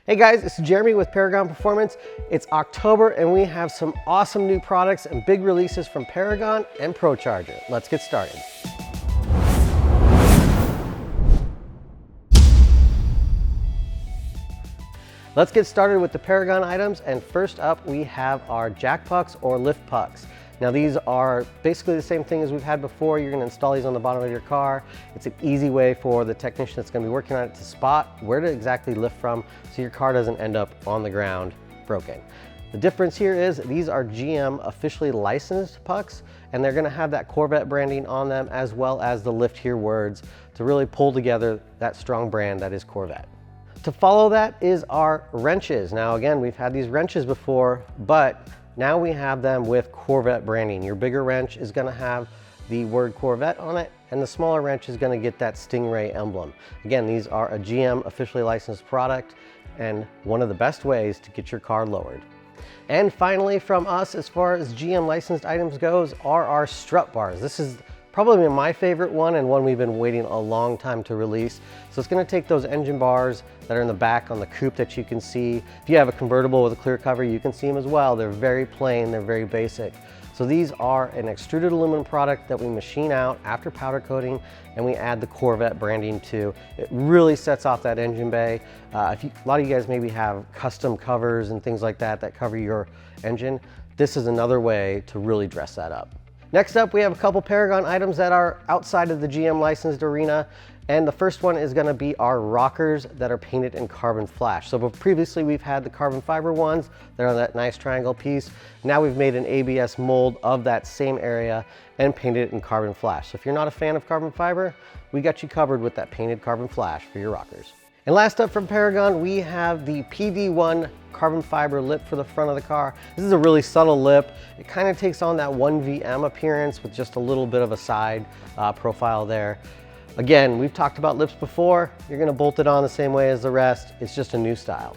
Hey guys, it's Jeremy with Paragon Performance. It's October and we have some awesome new products and big releases from Paragon and PROCHARGER. Let's get started. Let's get started with the Paragon items, and first up we have our jack pucks or lift pucks. Now these are basically the same thing as we've had before. You're going to install these on the bottom of your car. It's an easy way for the technician that's going to be working on it to spot where to exactly lift from so your car doesn't end up on the ground broken. The difference here is these are GM officially licensed pucks, and they're going to have that Corvette branding on them as well as the lift here words to really pull together that strong brand that is Corvette. To follow that is our wrenches. Now again, we've had these wrenches before, but now we have them with Corvette branding. Your bigger wrench is going to have the word Corvette on it, and the smaller wrench is going to get that Stingray emblem. Again, these are a GM officially licensed product and one of the best ways to get your car lowered. And finally from us, as far as GM licensed items goes, are our strut bars. This is probably my favorite one and one we've been waiting a long time to release. So it's going to take those engine bars that are in the back on the coupe that you can see. If you have a convertible with a clear cover, you can see them as well. They're very plain, they're very basic. So these are an extruded aluminum product that we machine out after powder coating, and we add the Corvette branding to. It really sets off that engine bay. A lot of you guys maybe have custom covers and things like that that cover your engine. This is another way to really dress that up. Next up, we have a couple Paragon items that are outside of the GM licensed arena. And the first one is going to be our rockers that are painted in carbon flash. So previously we've had the carbon fiber ones that are that nice triangle piece. Now we've made an ABS mold of that same area and painted it in carbon flash. So if you're not a fan of carbon fiber, we got you covered with that painted carbon flash for your rockers. And last up from Paragon, we have the PD1 carbon fiber lip for the front of the car. This is a really subtle lip. It kind of takes on that 1VM appearance with just a little bit of a side profile there. Again, we've talked about lips before. You're going to bolt it on the same way as the rest. It's just a new style.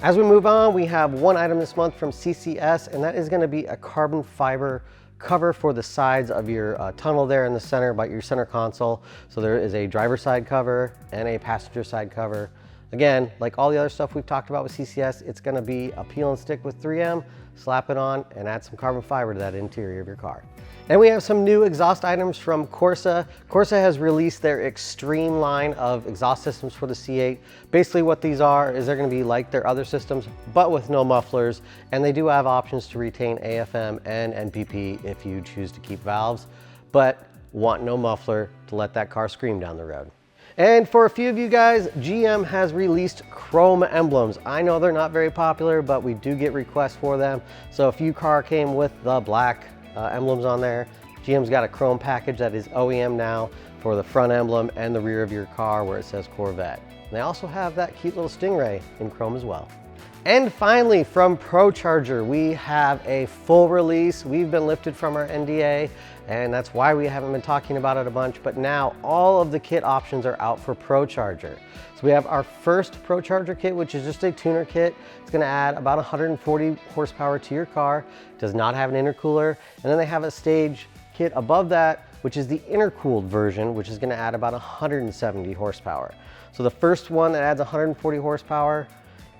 As we move on, we have one item this month from CCS, and that is going to be a carbon fiber cover for the sides of your tunnel there in the center by your center console. So there is a driver side cover and a passenger side cover. Again, like all the other stuff we've talked about with CCS, it's going to be a peel and stick with 3M, slap it on, and add some carbon fiber to that interior of your car. And we have some new exhaust items from CORSA. CORSA has released their Extreme line of exhaust systems for the C8. Basically what these are is they're going to be like their other systems, but with no mufflers, and they do have options to retain AFM and NPP if you choose to keep valves, but want no muffler to let that car scream down the road. And for a few of you guys, GM has released chrome emblems. I know they're not very popular, but we do get requests for them. So if your car came with the black emblems on there, GM's got a chrome package that is OEM now for the front emblem and the rear of your car where it says Corvette. And they also have that cute little Stingray in chrome as well. And finally, from PROCHARGER, we have a full release. We've been lifted from our NDA, and that's why we haven't been talking about it a bunch, but now all of the kit options are out for PROCHARGER. So we have our first PROCHARGER kit, which is just a tuner kit. It's gonna add about 140 horsepower to your car. It does not have an intercooler. And then they have a stage kit above that, which is the intercooled version, which is gonna add about 170 horsepower. So the first one that adds 140 horsepower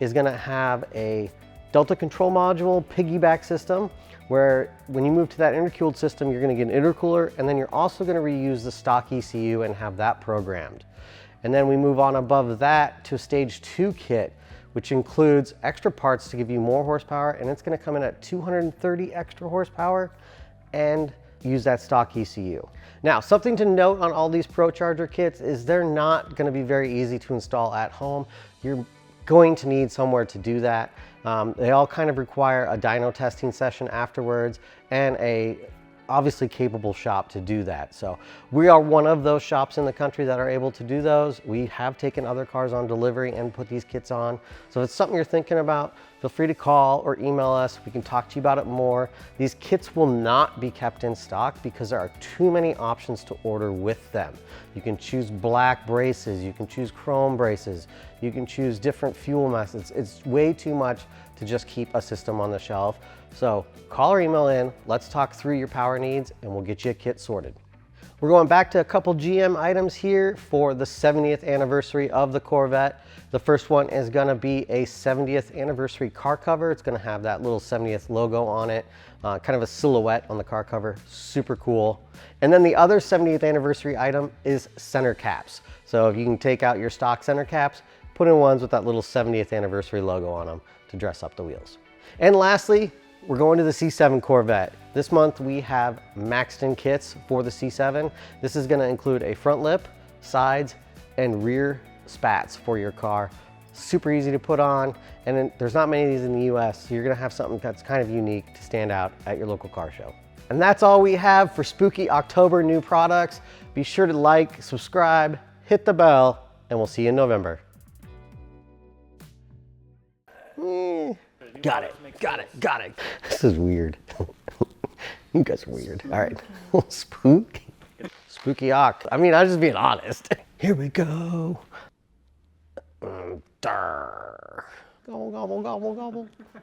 is going to have a Delta control module piggyback system, where when you move to that intercooled system, you're going to get an intercooler, and then you're also going to reuse the stock ECU and have that programmed. And then we move on above that to a stage 2 kit, which includes extra parts to give you more horsepower, and it's going to come in at 230 extra horsepower and use that stock ECU. Now, something to note on all these PROCHARGER kits is they're not going to be very easy to install at home. You're going to need somewhere to do that. They all kind of require a dyno testing session afterwards and a obviously capable shop to do that. So we are one of those shops in the country that are able to do those. We have taken other cars on delivery and put these kits on. So if it's something you're thinking about, feel free to call or email us. We can talk to you about it more. These kits will not be kept in stock because there are too many options to order with them. You can choose black braces, you can choose chrome braces, you can choose different fuel methods. It's way too much to just keep a system on the shelf. So call or email in, let's talk through your power needs, and we'll get you a kit sorted. We're going back to a couple GM items here for the 70th anniversary of the Corvette. The first one is gonna be a 70th anniversary car cover. It's gonna have that little 70th logo on it, kind of a silhouette on the car cover, super cool. And then the other 70th anniversary item is center caps. So if you can take out your stock center caps, put in ones with that little 70th anniversary logo on them to dress up the wheels. And lastly, we're going to the C7 Corvette. This month we have MAXTON kits for the C7. This is gonna include a front lip, sides, and rear spats for your car. Super easy to put on, and then there's not many of these in the US, so you're gonna have something that's kind of unique to stand out at your local car show. And that's all we have for spooky October new products. Be sure to like, subscribe, hit the bell, and we'll see you in November. Got it. This is weird. You guys are weird. All right, spooky. Spooky Oct. I mean, I'm just being honest. Here we go. Gobble, gobble, gobble, gobble.